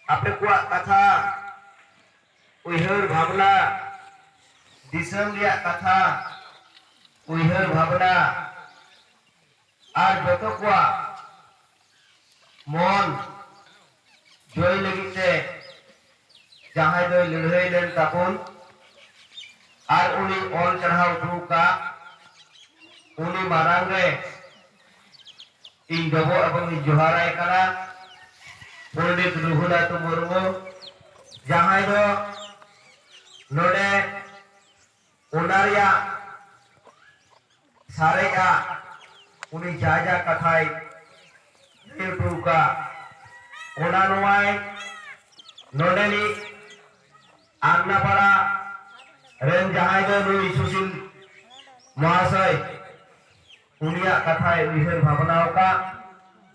आपे को कथा उयहर भावना दिसम रिया कथा उयहर भावना और जतो को मन जय लगिते जहां दो लड़ाई लेन ताबन और उनी ऑल चढ़ाव दुका उनी मारांग रे इन डबो एवं जोहाराय करा पंडित रघुनाथ मुर्मू जहां दो नोडे उनारिया सारेगा उनी जाजा कथाई दुका उना नुआय नोडेनी आगनापाड़ा रेन जहां दो नुई सुशील महाशय उनिया कथाय उयहर भावनाओं का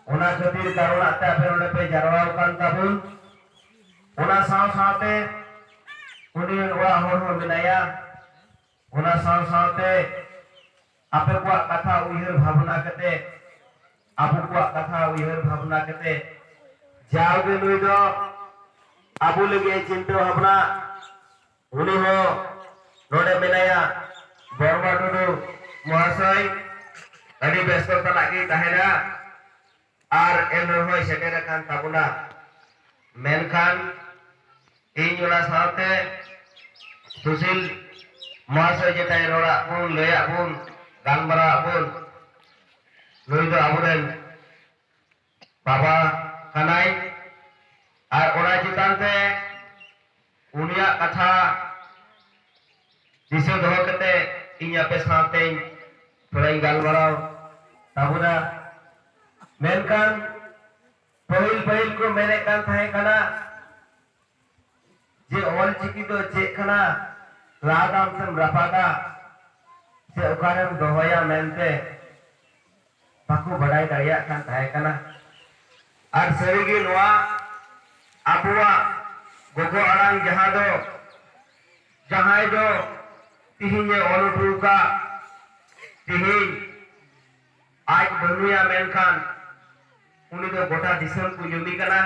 उना खातिर कारणा ते आपे ओंडे पे जारवाव कान ताबुन उना साव सावते उनी ओड़ा होर हो मिनाया उना साव सावते आपे को कथा उयहर भावना कते आबु को कथा उयहर भावना कते जावगे नुई दो आबु लगे चिंता भावना उनी हो नोडे मिनाया बर्मा टुडू महाशय अभी व्यस्तता लगी तहना और एन रहोय सेटेर कान ताबुना मेनखान इन जोड़ा साथे सुशील महाशय जेटाय रोड़ा बुन लया बुन गानबरा बुन नुई दो आबुरेन बाबा कानाय और ओना चितान ते उनिया कथा दिसे दोहो कते इन आपे साथे थोड़ा गालमाराव ताबुना मेनकान पहिल पहिल को मेरे कान थाहे कना जे ऑल चिकी दो चेक कना रादाम सम रफादा से उकारम दोहया मेनते बाकु बड़ाई दाया कान थाहे कना और सरीगी नोआ आबुआ गोगो अड़ांग जहां दो तिहिने ओलुटू का तिहिन आज बनुया मेनखान उनी दो गोटा दिसम को युमी कना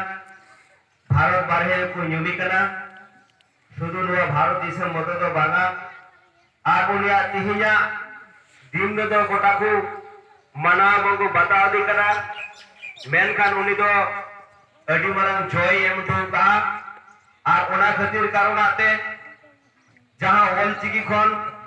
भारत बारहे को युमी कना शुद्ध नुआ भारत दिसम मत दो बांगा आज उनिया तिहिया दिन दो गोटा को मना बंगो बता दी कना मेनखान उनी दो अडी मरंग जय एम दो का और ओना खातिर कारण आते जहां ओल चिकी खन